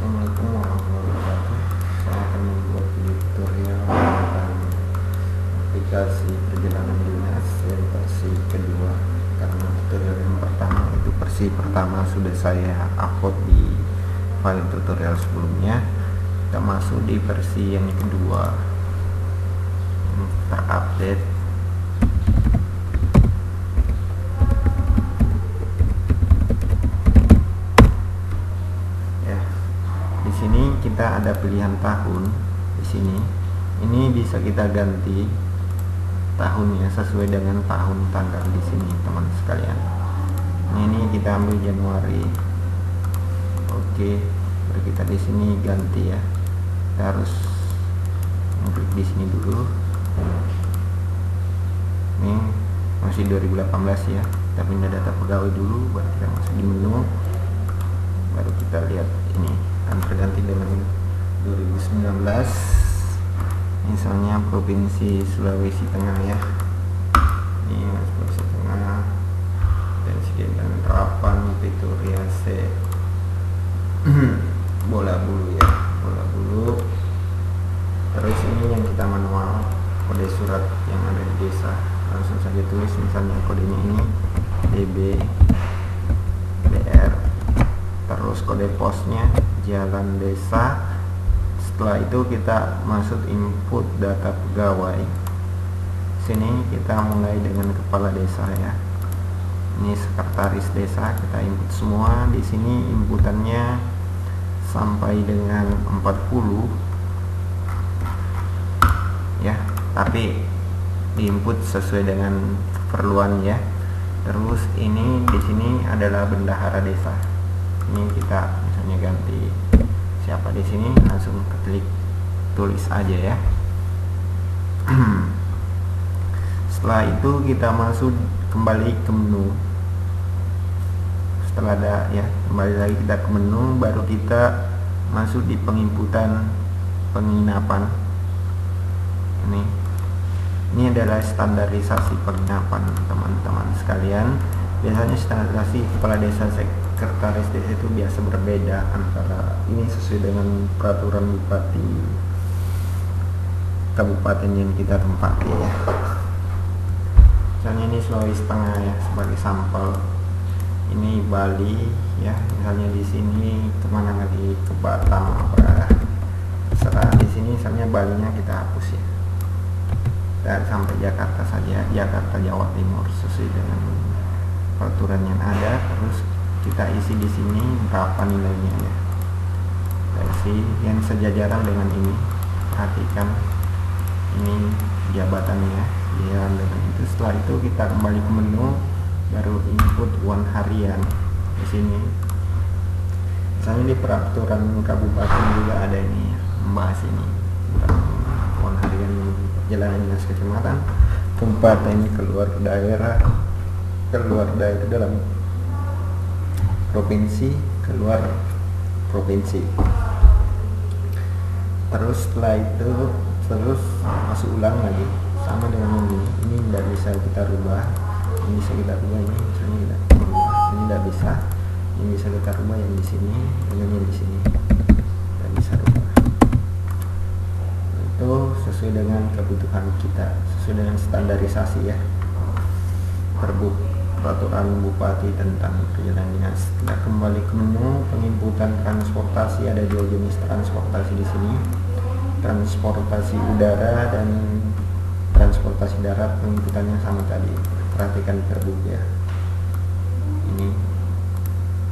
Assalamualaikum warahmatullahi wabarakatuh. Saya akan membuat video tutorial tentang aplikasi perjalanan dinas yang versi kedua, karena tutorial yang pertama itu versi pertama sudah saya upload di file tutorial sebelumnya. Kita masuk di versi yang kedua, terupdate. Di sini kita ada pilihan tahun. Di sini ini bisa kita ganti tahunnya sesuai dengan tahun tanggal di sini, teman sekalian. Ini kita ambil Januari. Oke, baru kita di sini ganti ya. Kita harus klik di sini dulu. Ini masih 2018 ya. Kita pindah data pegawai dulu, baru kita masuk di menu. Baru kita lihat ini akan terganti dengan 2019, misalnya Provinsi Sulawesi Tengah ya. Ini Sulawesi Tengah, dan Terapan, Pretoria, Bola Bulu ya, Bola Bulu. Terus ini yang kita manual, kode surat yang ada di desa, langsung saja tulis misalnya kodenya ini DB BR. Terus kode posnya jalan desa. Setelah itu kita masuk input data pegawai. Sini kita mulai dengan kepala desa ya. Ini sekretaris desa, kita input semua. Di sini inputannya sampai dengan 40 ya, tapi diinput sesuai dengan keperluan ya. Terus ini di sini adalah bendahara desa. Ini kita misalnya ganti siapa di sini, langsung klik tulis aja ya. Setelah itu kita masuk kembali ke menu. Setelah ada ya, kembali lagi kita ke menu, baru kita masuk di penginputan penginapan. Ini adalah standarisasi penginapan teman-teman sekalian. Biasanya standarisasi kepala desa, sekretaris desa itu biasa berbeda antara ini sesuai dengan peraturan bupati kabupaten yang kita tempati ya. Misalnya ini Sulawesi Tengah ya, sebagai sampel. Ini Bali ya, misalnya di sini kemana lagi, ke Batam apa terserah. Di sini misalnya Balinya kita hapus ya, dan sampai Jakarta saja, Jakarta Jawa Timur sesuai dengan peraturan yang ada. Terus kita isi di sini berapa nilainya ya, kita isi yang sejajaran dengan ini. Perhatikan ini jabatannya, jalan dengan itu. Setelah itu kita kembali ke menu, baru input uang harian di sini. Misalnya di peraturan kabupaten juga ada ini, membahas ini uang harian perjalanan dinas kecamatan, kabupaten, keluar daerah dalam provinsi, keluar provinsi. Terus setelah itu terus masuk ulang lagi sama dengan ini tidak bisa kita rubah. Ini bisa kita rubah, ini misalnya kita rubah, ini tidak bisa. Ini bisa kita rubah yang di sini dengan yang di sini tidak bisa rubah. Itu sesuai dengan kebutuhan kita, sesuai dengan standarisasi ya, peraturan bupati tentang perjalanan dinas. Kita kembali ke menu penginputan transportasi. Ada dua jenis transportasi di sini, transportasi udara dan transportasi darat. Penginputannya sama tadi, perhatikan perbuk ya. Ini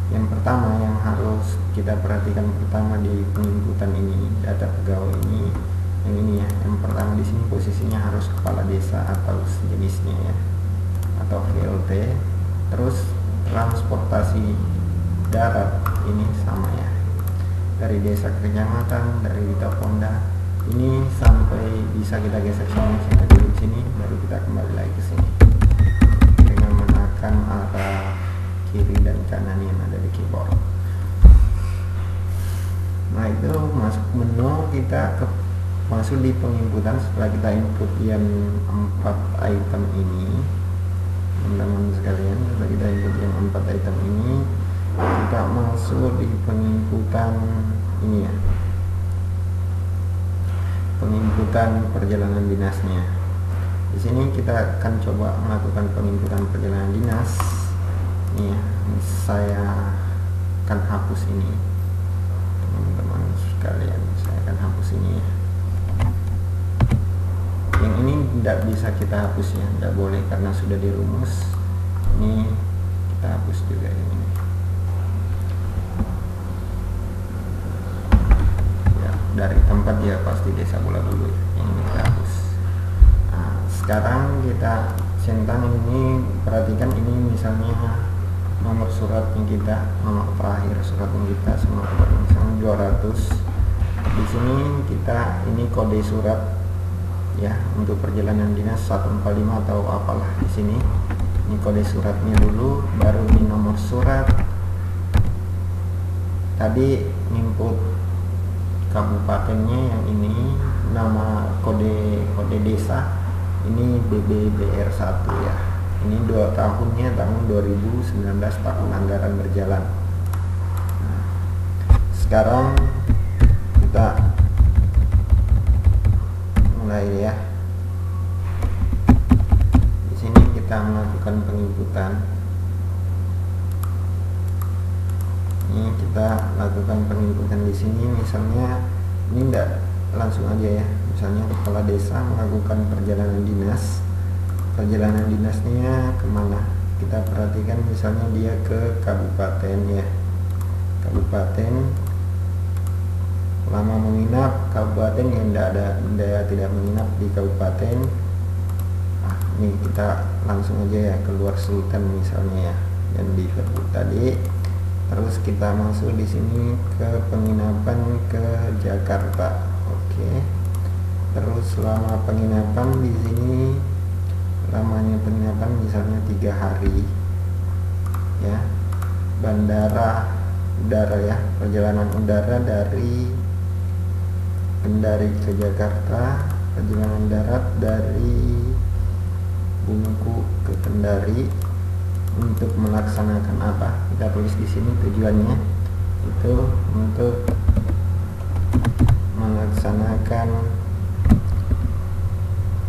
yang pertama yang harus kita perhatikan pertama di penginputan ini, data pegawai ini, yang ini ya. Yang pertama di sini posisinya harus kepala desa atau sejenisnya ya, atau VLT. Terus transportasi darat ini sama ya, dari desa ke kecamatan, dari Wita Ponda ini sampai bisa kita geser sini, kita duduk sini, baru kita kembali lagi ke sini dengan menekan arah kiri dan kanan yang ada di keyboard. Nah itu masuk menu, kita masuk di penginputan. Setelah kita input yang 4 item ini, teman-teman sekalian, setelah kita input yang 4 item ini, kita masuk di penginputan ini ya, penginputan perjalanan dinasnya. Di sini kita akan coba melakukan penginputan perjalanan dinas. Ini ya, saya akan hapus ini, teman-teman sekalian. Saya akan hapus ini ya. Yang ini tidak bisa kita hapus ya, tidak boleh karena sudah dirumus. Ini kita hapus juga ini. Ya, dari tempat dia pasti desa bola dulu ya. Yang ini kita hapus. Nah, sekarang kita centang ini, perhatikan ini misalnya nomor suratnya kita, nomor terakhir suratnya kita semua misalnya 200. Di sini kita ini kode surat ya, untuk perjalanan dinas 145 atau apalah. Di sini ini kode suratnya dulu, baru ini nomor surat. Tadi input kabupatennya yang ini, nama kode desa ini BBBR1 ya. Ini 2 tahunnya tahun 2019, tahun anggaran berjalan. Nah, sekarang kita mulai ya. Di sini kita melakukan penginputan. Ini kita lakukan penginputan di sini. Misalnya ini enggak langsung aja ya. Misalnya kepala desa melakukan perjalanan dinas. Perjalanan dinasnya kemana? Kita perhatikan misalnya dia ke kabupaten ya. Kabupaten, lama menginap. Kabupaten yang tidak menginap di kabupaten. Nah, ini kita langsung aja ya, keluar Sultan misalnya ya, yang di verbut tadi. Terus kita masuk di sini ke penginapan ke Jakarta. Oke. Terus selama penginapan di sini, lamanya penginapan misalnya 3 hari ya. Bandara udara ya, perjalanan udara dari Kendari ke Jakarta, perjalanan darat dari Bungku ke Kendari. Untuk melaksanakan apa? Kita tulis di sini tujuannya itu untuk melaksanakan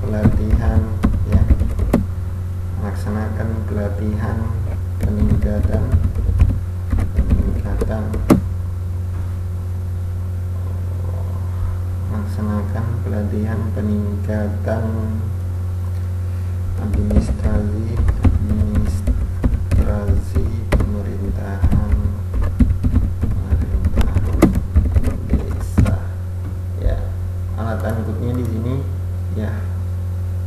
pelatihan ya, melaksanakan pelatihan peningkatan melaksanakan pelatihan peningkatan administrasi pemerintahan desa ya. Alat angkutnya di sini ya,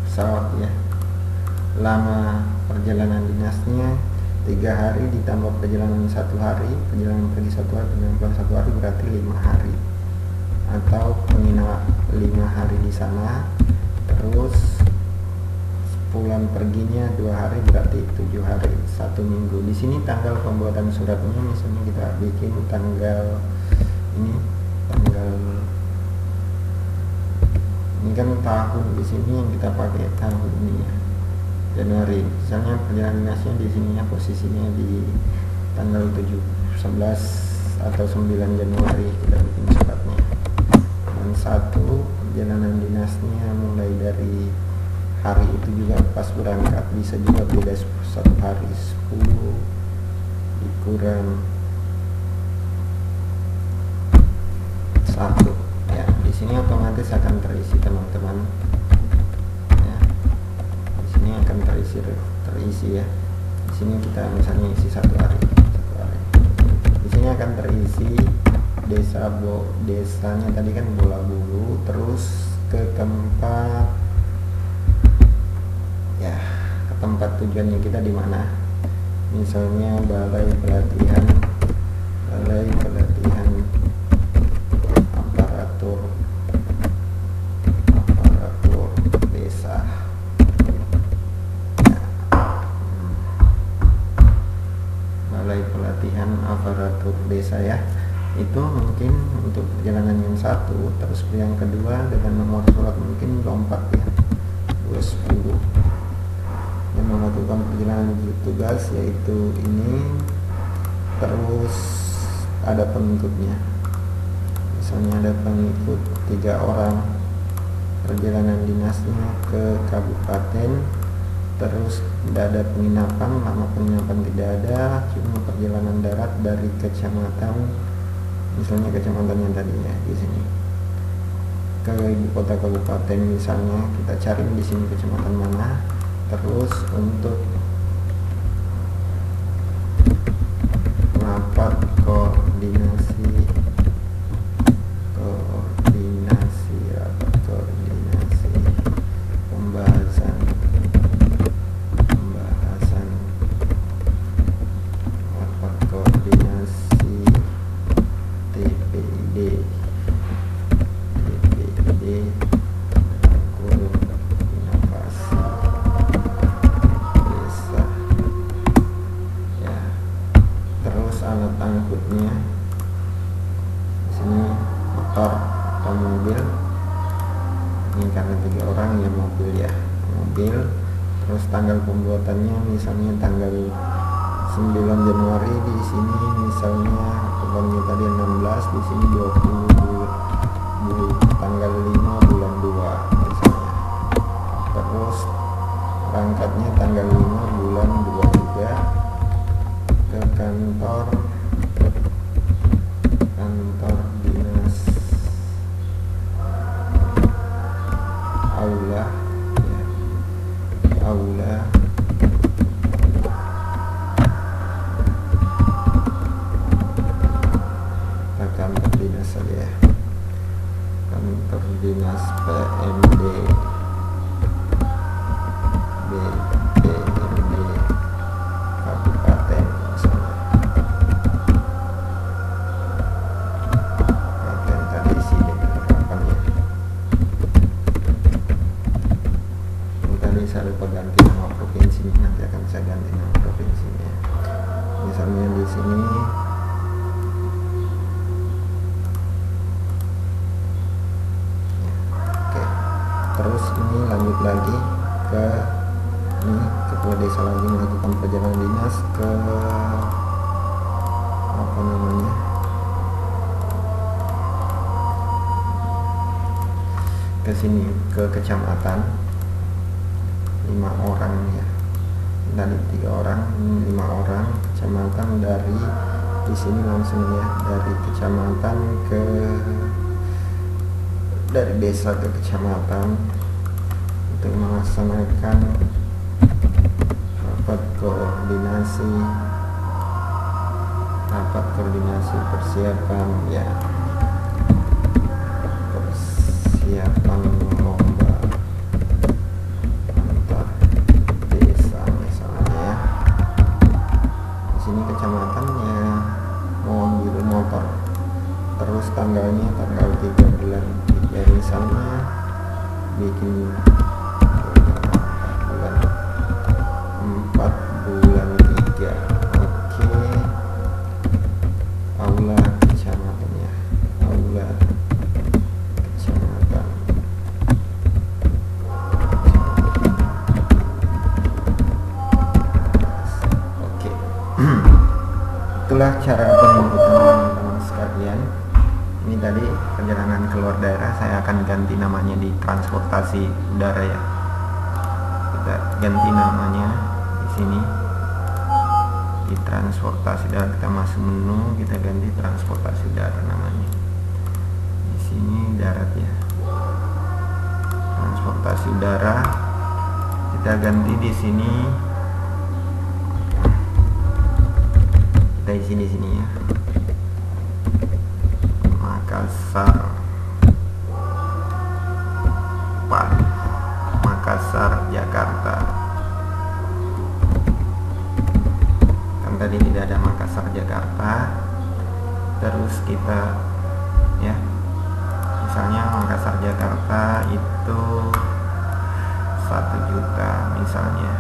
pesawat ya. Lama perjalanan dinasnya 3 hari ditambah perjalanan 1 hari, perjalanan pergi 1 hari, perjalanan pulang 1 hari, berarti 5 hari. Atau penginap 5 hari di sana, terus pulang perginya 2 hari, berarti 7 hari, 1 minggu. Di sini tanggal pembuatan suratnya misalnya kita bikin tanggal ini, ini kan tahun, di sini yang kita pakai tahun ini ya, Januari. Misalnya perjalanan dinasnya di sininya posisinya di tanggal 11 atau 9 Januari kita bikin suratnya. Dan 1 perjalanan dinasnya mulai dari hari itu juga pas berangkat, bisa juga beda 1 hari, 10 dikurang 1 ya. Di sini otomatis akan terisi teman-teman ya. Di sini akan terisi ya. Di sini kita misalnya isi 1 hari. Di sini akan terisi desanya tadi kan Bola Bulu, terus ke tempat ya, ke tempat tujuannya kita di mana. Misalnya balai pelatihan aparatur desa ya. Balai pelatihan aparatur desa ya. Itu mungkin untuk perjalanan yang 1. Terus yang kedua dengan nomor surat mungkin lompat ya, 210 yang melakukan perjalanan tugas, yaitu ini. Terus ada penuntutnya misalnya ada pengikut 3 orang, perjalanan dinasnya ke kabupaten, terus tidak ada penginapan, lama penginapan tidak ada, cuma perjalanan darat dari kecamatan, misalnya kecamatan yang tadinya di sini ke ibu kota kabupaten, misalnya kita cari di sini kecamatan mana. Terus untuk rapat koordinasi pembahasan rapat koordinasi TPID inovasi desa ya. Terus alat angkutnya di sini motor atau mobil, ini karena 3 orang ya mobil ya, mobil. Terus tanggal pembuatannya misalnya tanggal 9 Januari, di sini misalnya bulannya tadi 16, di sini 20 tanggal 5 bulan 2 misalnya. Terus berangkatnya tanggal 5 bulan 2 juga ke kantor dinas aula ya, di aula kantor dinas saja ya, kantor dinas PMD BPMD kabupaten misalnya. Kabupaten tadi sini penerapannya. Tadi saya lupa ganti nama provinsi, nanti akan saya ganti nama provinsinya. Misalnya di sini terus ini lanjut lagi ke ini kepala desa lagi melakukan perjalanan dinas ke apa namanya ke sini ke kecamatan, 5 orang ya, dari 3 orang 5 orang kecamatan, dari di sini langsung ya, dari kecamatan ke dari desa ke kecamatan untuk melaksanakan rapat koordinasi persiapan ya, persiapan lomba antar desa misalnya ya. Di sini kecamatannya motor, terus tanggalnya tanggal 3 bulan ya, misalnya bikin bulan 4 bulan 3. Oke, aula kecamatan ya, aula kecamatan. Oke. Itulah cara penyebutan teman-teman sekalian. Ini tadi perjalanan keluar daerah, saya akan ganti namanya di transportasi udara ya. Kita ganti namanya di sini di transportasi udara, kita masuk menu, kita ganti transportasi udara namanya. Di sini darat ya, transportasi udara, kita ganti di sini, kita isi di sini ya. Makassar, Jakarta. Kan tadi tidak ada Makassar, Jakarta. Terus kita ya, misalnya Makassar, Jakarta itu 1 juta misalnya.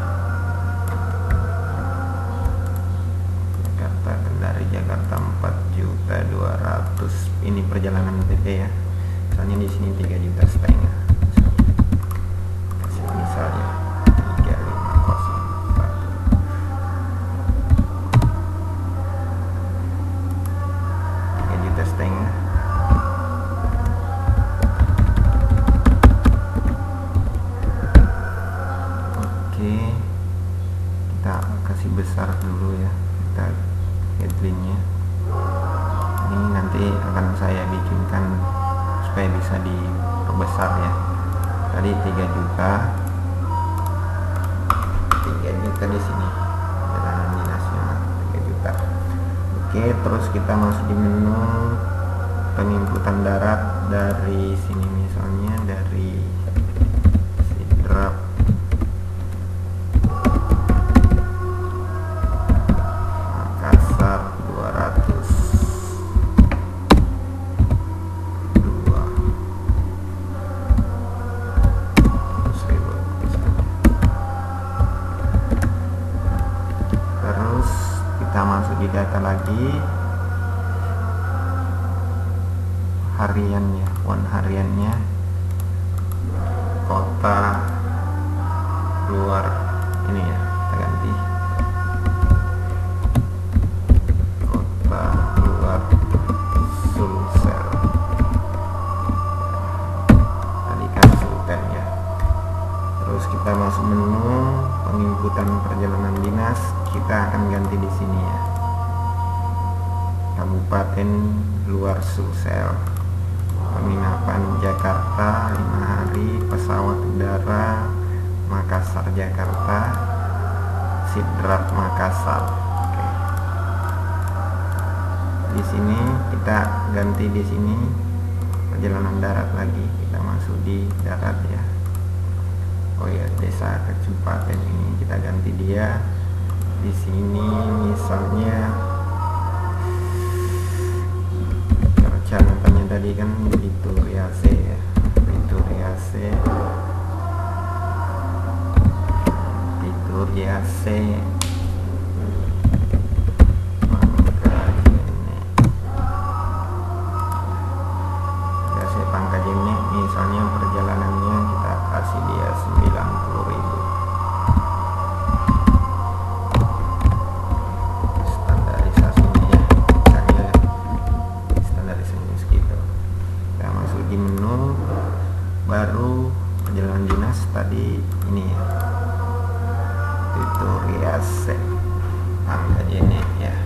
Jakarta dari Jakarta 4.200.000. Ini perjalanan PP ya. Misalnya di sini 3,5 juta. Misalnya 3,501. 3,5 juta. nanti akan saya bikinkan supaya bisa diperbesar ya. Tadi 3 juta di sini perjalanan dinasnya 3 juta. Oke, terus kita masuk di menu penginputan darat. Dari sini misalnya dari Sidrap Makassar 200 terus kita masuk di data lagi hariannya, hariannya kota luar ini ya, kita ganti kota luar Sulsel, tadi kan Sultan ya. Terus kita masuk menu penginputan perjalanan dinas, kita akan ganti di sini ya, Kabupaten Luar Sulsel, penginapan Jakarta 5 hari, pesawat udara Makassar Jakarta, Sidrap Makassar. Oke. Di sini kita ganti di sini perjalanan darat lagi, kita masuk di darat ya. Oh ya, desa kabupaten ini kita ganti dia. Di sini misalnya catatannya tadi kan Vituriase ya, Vituriase Pangkajene misalnya perjalanannya kita kasih dia 90.000. Standarisasinya ya, saya standarisasinya segitu. Kita masuk di menu baru perjalanan dinas tadi ini ya, Vituriase Pangkajene ya.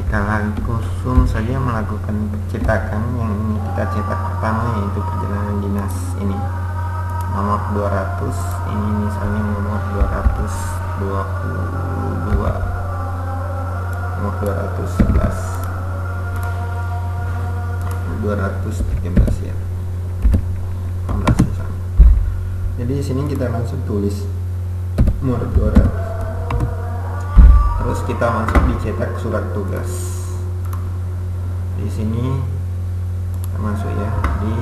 Kita langsung saja melakukan cetakan. Yang ini kita cetak pertama yaitu perjalanan dinas ini nomor 200, ini misalnya nomor 222, nomor 211, 213 ya, 18 misalnya. Jadi di sini kita langsung tulis nomor 200. Terus kita masuk dicetak surat tugas. Di sini kita masuk ya di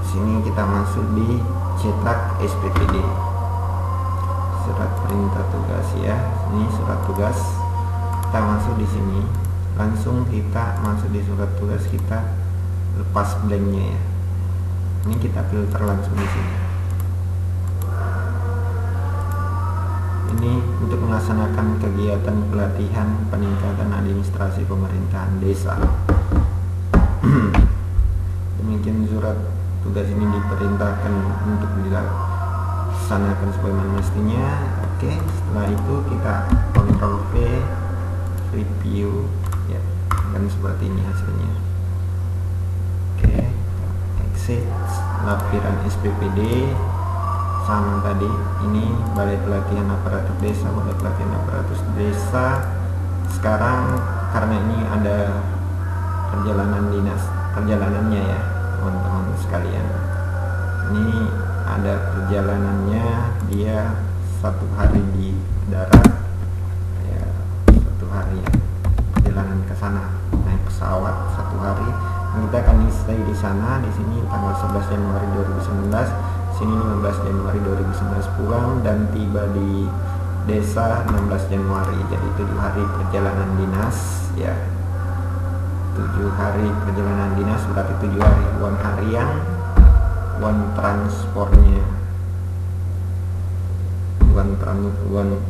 sini kita masuk di cetak SPPD, surat perintah tugas ya. Ini surat tugas. Kita masuk di sini, langsung kita masuk di surat tugas, kita lepas blanknya ya. Ini kita filter langsung di sini. Ini untuk melaksanakan kegiatan pelatihan peningkatan administrasi pemerintahan desa. Demikian surat tugas ini diperintahkan untuk dilaksanakan sebagaimana mestinya. Oke, setelah itu kita Ctrl V, review ya, dan seperti ini hasilnya. Oke, exit lampiran SPPD. Sama tadi, ini balai pelatihan aparatur desa, balai pelatihan aparatur desa. Sekarang karena ini ada perjalanan dinas, perjalanannya ya teman-teman sekalian, ini ada perjalanannya, dia 1 hari di darat ya, 1 hari ya, perjalanan ke sana naik pesawat 1 hari. Kita akan stay di sana. Di sini tanggal 11 Januari 2019, sini 15 Januari 2019 pulang dan tiba di desa 16 Januari. Jadi 7 hari perjalanan dinas ya, 7 hari perjalanan dinas berarti 7 hari uang harian, uang transportnya, uang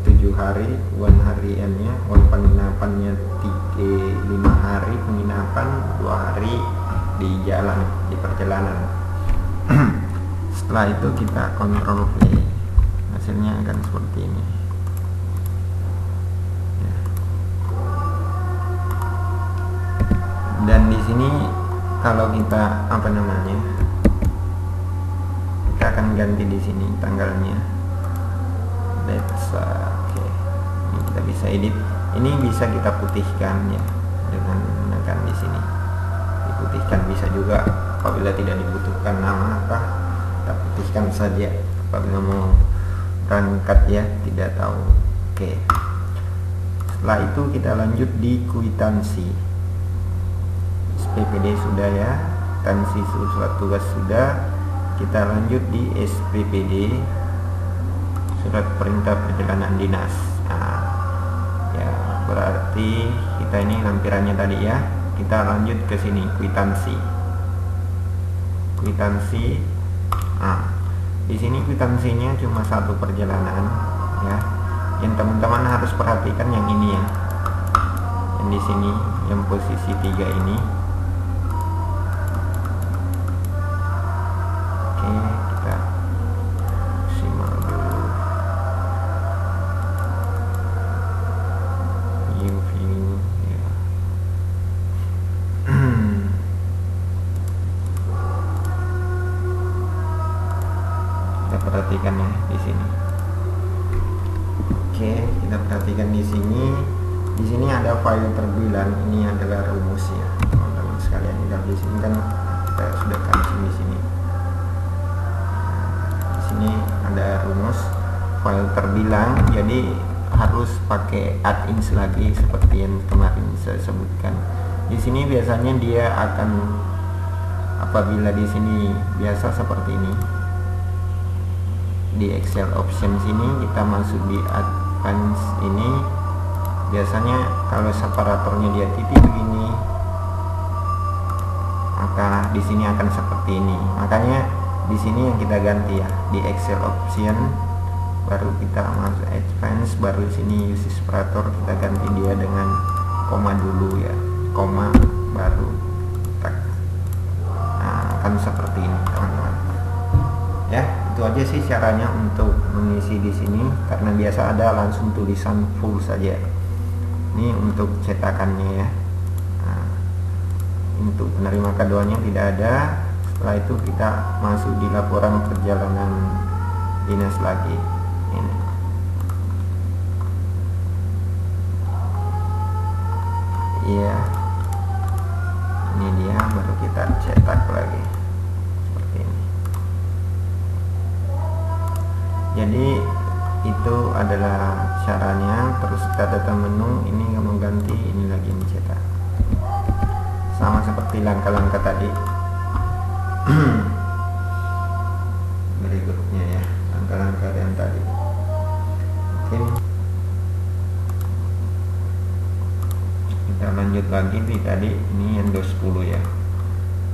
7 hari, uang hariannya, uang penginapannya 5 hari penginapan, 2 hari di jalan, di perjalanan. Setelah itu kita kontrol V, hasilnya akan seperti ini ya. Dan di sini kalau kita kita akan ganti di sini tanggalnya. Oke, ini kita bisa edit. Ini bisa kita putihkan ya dengan menekan di sini. Diputihkan bisa juga apabila tidak dibutuhkan nama apa, kita putihkan saja apabila mau berangkat ya, tidak tahu. Oke. Setelah itu kita lanjut di kwitansi. SPPD sudah ya, kwitansi surat tugas sudah. Kita lanjut di SPPD, surat perintah perjalanan dinas. Nah, ya berarti kita ini lampirannya tadi ya. Kita lanjut ke sini, kwitansi. Nah, di sini kwitansinya cuma satu perjalanan ya. Yang teman-teman harus perhatikan yang ini ya. Yang di sini, yang posisi 3 ini. Oke, kita simak dulu. View ya. Kita perhatikan ya di sini. Oke, kita perhatikan di sini. Di sini ada file terbilang. Ini adalah rumus ya, teman-teman sekalian. Di sini kan kita sudah kasih di sini. Di sini ada rumus file terbilang. Jadi harus pakai add-ins lagi seperti yang kemarin saya sebutkan. Di sini biasanya dia akan, apabila di sini biasa seperti ini, di Excel option sini kita masuk di advance ini, biasanya kalau separatornya dia titik begini, maka di sini akan seperti ini. Makanya di sini yang kita ganti ya, di Excel option baru kita masuk advance, baru sini use separator kita ganti dia dengan koma dulu ya, koma baru tak. Nah, akan seperti ini teman-teman ya. Itu aja sih caranya untuk mengisi di sini, karena biasa ada langsung tulisan full saja. Ini untuk cetakannya ya. Nah, untuk penerima kadonya tidak ada. Setelah itu kita masuk di laporan perjalanan dinas lagi. Ini. Iya. Ini dia, baru kita cetak lagi. Seperti ini. Jadi itu adalah caranya. Terus kita datang menu, ini mau ganti, ini lagi dicetak. Sama seperti langkah-langkah tadi. Berikutnya ya, langkah-langkah yang tadi. Oke. Kita lanjut lagi di tadi, ini yang 20 ya.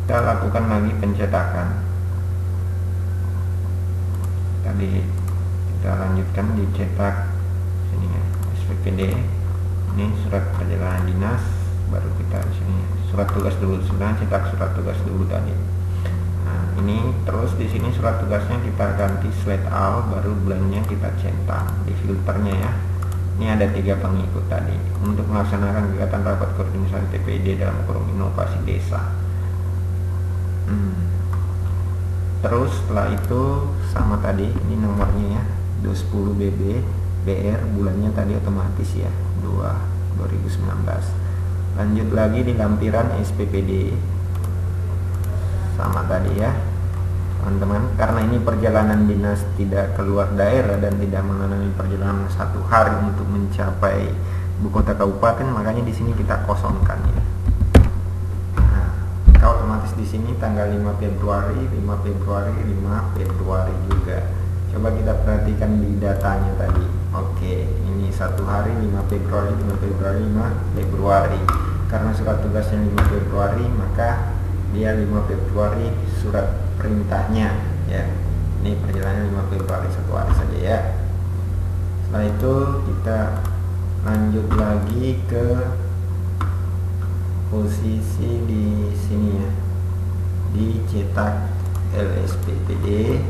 Kita lakukan lagi pencetakan. Tadi kita lanjutkan dicetak sini ya, SPPD. Ini surat perjalanan dinas, baru kita di sini surat tugas dulu. Sebenarnya cetak surat tugas dulu tadi. Nah, ini terus di sini surat tugasnya kita ganti slide all, baru bulannya kita cetak di filternya ya. Ini ada 3 pengikut tadi untuk melaksanakan kegiatan rapat koordinasi TPD dalam kurung inovasi desa. Terus setelah itu sama tadi, ini nomornya ya, 20 BB BR, bulannya tadi otomatis ya, 2019. Lanjut lagi di lampiran SPPD, sama tadi ya teman-teman. Karena ini perjalanan dinas tidak keluar daerah dan tidak mengalami perjalanan 1 hari untuk mencapai ibu kota kabupaten, makanya di sini kita kosongkan ya. Nah, otomatis di sini tanggal 5 Februari juga. Coba kita perhatikan di datanya tadi. Oke, ini 1 hari 5 Februari. Karena surat tugasnya 5 Februari, maka dia 5 Februari surat perintahnya ya. Ini perjalanan 5 Februari, 1 hari saja ya. Setelah itu kita lanjut lagi ke posisi di sini ya, dicetak LSPPD.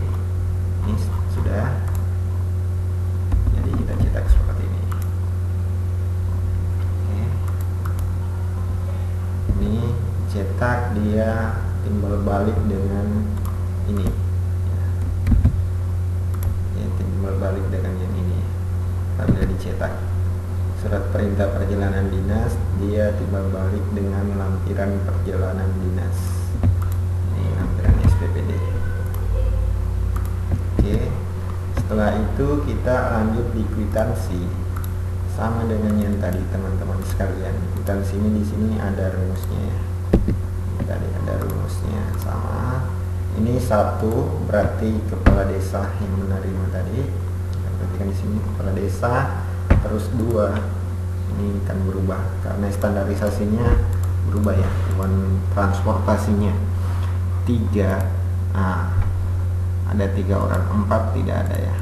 Ini sudah, jadi kita cetak seperti ini. Oke. Ini cetak, dia timbal balik dengan ini ya, timbal balik dengan yang ini. Apabila dicetak surat perintah perjalanan dinas, dia timbal balik dengan lampiran perjalanan dinas. Ini lampiran SPPD. Oke, setelah itu kita lanjut di kwitansi, sama dengan yang tadi teman-teman sekalian. Kwitansi ini di sini ada rumusnya ya. Tadi ada rumusnya sama. Ini 1 berarti kepala desa yang menerima tadi. Perhatikan di sini kepala desa. Terus 2 ini kan berubah karena standarisasinya berubah ya, uang transportasinya. 3 ada 3 orang, 4 tidak ada ya.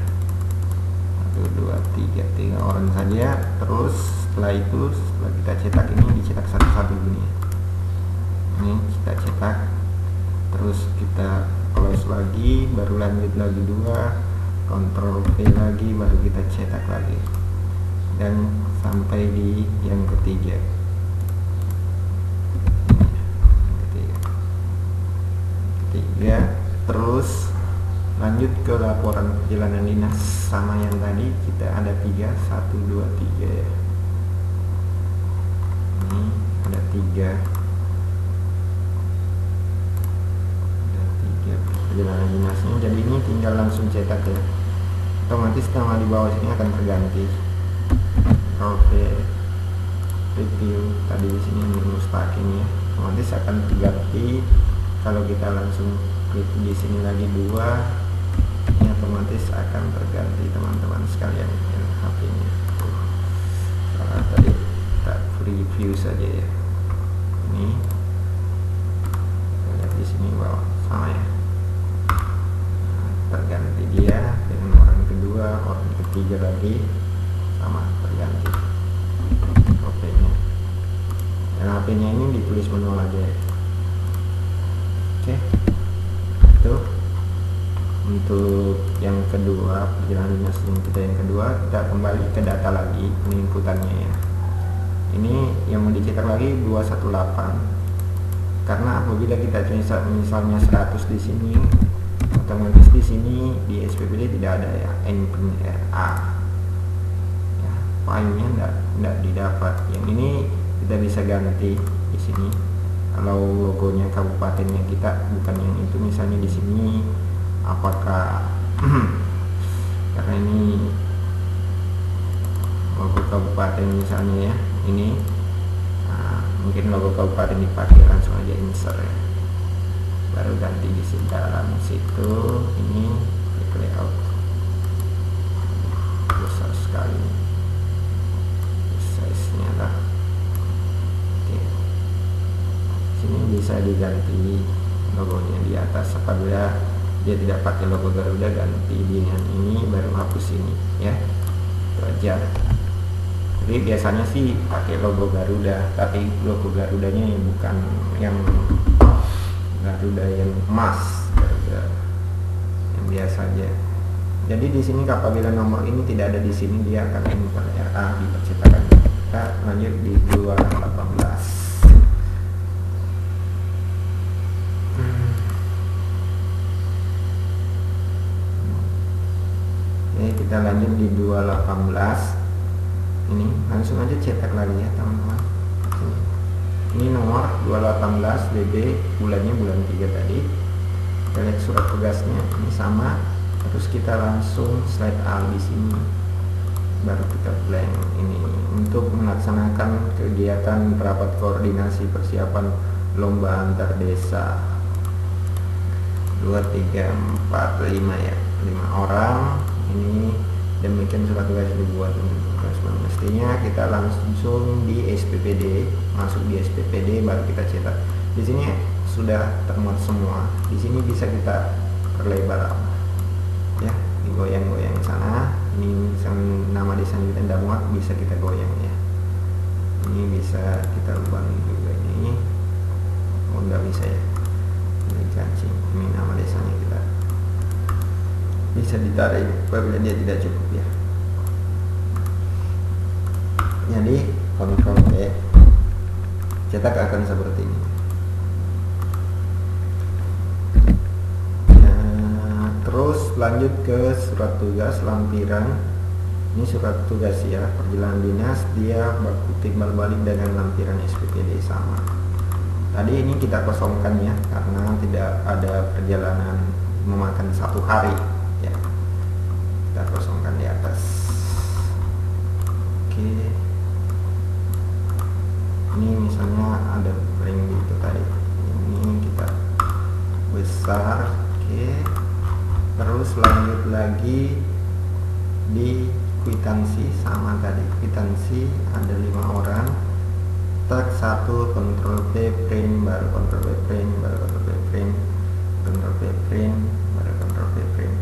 1, 2, 3 orang saja. Terus setelah itu, setelah kita cetak ini dicetak satu-satu gini. Ini kita cetak, terus kita close lagi, baru lanjut lagi 2, Ctrl V lagi, baru kita cetak lagi, dan sampai di yang ketiga. Terus lanjut ke laporan perjalanan dinas, sama yang tadi kita ada 3, 1, 2, 3 ya. Ini ada 3 perjalanan dinasnya. Jadi ini tinggal langsung cetak ya, otomatis nama di bawah sini akan terganti. Oke, review tadi di sini mustaqim ya, otomatis akan terganti. Kalau kita langsung klik di sini lagi 2, ini otomatis akan terganti teman-teman sekalian ya, HP-nya. Tadi kita review saja ya. Ini lihat di sini bawah sama ya, terganti dia dengan orang kedua, orang ketiga lagi sama terganti HP-nya. Dan HP-nya ini ditulis manual aja ya. Oke, itu untuk yang kedua, perjalanan dinas kita yang kedua. Kita kembali ke data lagi, ini inputannya ya. Ini yang mau dicetak lagi 218, karena apabila kita misalnya 100 di sini, otomatis di sini di SPPD tidak ada ya input RA ya, filenya tidak didapat. Yang ini kita bisa ganti di sini. Kalau logonya kabupatennya kita bukan yang itu, misalnya di sini apakah karena ini logo kabupaten misalnya ya, ini mungkin logo kabupaten dipakai, langsung aja insert ya, baru ganti di dalam situ. Ini klik layout, besar sekali size nya lah. Oke, sini bisa diganti logonya di atas. Apabila dia tidak pakai logo Garuda, ganti dengan ini, baru hapus ini ya, itu aja. Jadi biasanya sih pakai logo Garuda, tapi logo Garudanya yang bukan yang Garuda yang emas, Garuda yang biasa aja. Jadi di sini apabila nomor ini tidak ada di sini, dia akan input RA di percetakan. Kita lanjut di 218. Kita lanjut di 218. Ini langsung aja cetak lagi ya teman-teman. Ini nomor 218 DB, bulannya bulan 3 tadi. Kita lihat surat tugasnya ini sama. Terus kita langsung slide A di sini. Baru kita blank ini untuk melaksanakan kegiatan rapat koordinasi persiapan lomba antar desa. 2, 3, 4, 5 ya, 5 orang. Ini demikian surat tugas dibuat untuk tugas. Mestinya kita langsung di SPPD, masuk di SPPD, baru kita cetak. Di sini sudah termuat semua. Di sini bisa kita perlebar ya, digoyang-goyang sana. Ini misalnya nama desanya kita tidak muat, bisa kita goyang ya. Ini bisa kita ubah juga ini. Oh, nggak bisa ya, ini kancing. Ini nama desanya kita bisa ditarik apabila dia tidak cukup ya. Jadi Ctrl V, cetak akan seperti ini. Nah, terus lanjut ke surat tugas lampiran. Ini surat tugas ya, perjalanan dinas, dia baku timbal balik dengan lampiran SPPD sama. Tadi ini kita kosongkan ya, karena tidak ada perjalanan memakan 1 hari ya. Kita kosongkan di atas. Oke. Ini misalnya ada ring gitu tadi. Ini kita besar. Oke. Terus lanjut lagi di kwitansi sama tadi, kwitansi ada 5 orang, tak 1, Ctrl V print, baru Ctrl V print, baru Ctrl V print, Ctrl V print, baru Ctrl V print.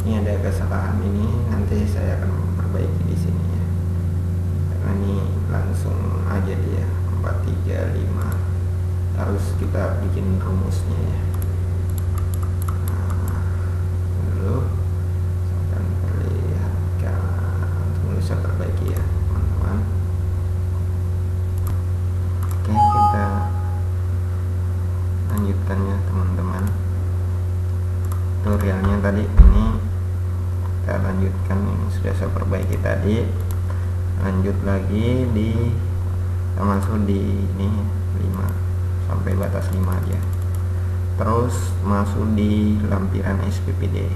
Ini ada kesalahan, ini nanti saya akan memperbaiki di sini ya, karena ini langsung aja dia 4, 3, 5, harus kita bikin rumusnya ya. Saya perbaiki ya teman-teman. Oke, kita lanjutkan ya teman-teman, tutorialnya tadi ini kita lanjutkan, ini sudah saya perbaiki tadi. Lanjut lagi di, kita masuk di ini 5 sampai batas 5 aja, terus masuk di lampiran SPPD.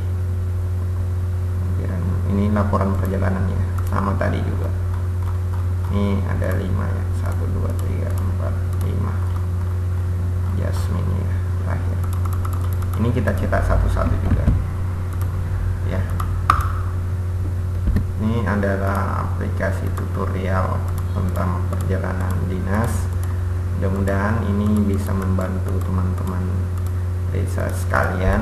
Lampiran ini laporan perjalanannya sama tadi juga. Ini ada 5 ya, 1, 2, 3, 4, 5 Jasmine ya, terakhir. Ini kita cetak satu-satu juga ya. Ini adalah aplikasi tutorial tentang perjalanan dinas. Mudah-mudahan ini bisa membantu teman-teman desa sekalian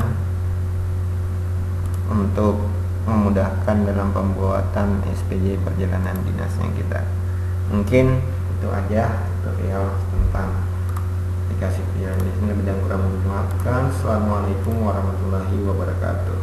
untuk memudahkan dalam pembuatan SPJ perjalanan dinasnya kita. Mungkin itu aja tutorial tentang aplikasi perjalanan dinas. Lebih dan kurang mohon dimaafkan. Assalamualaikum warahmatullahi wabarakatuh.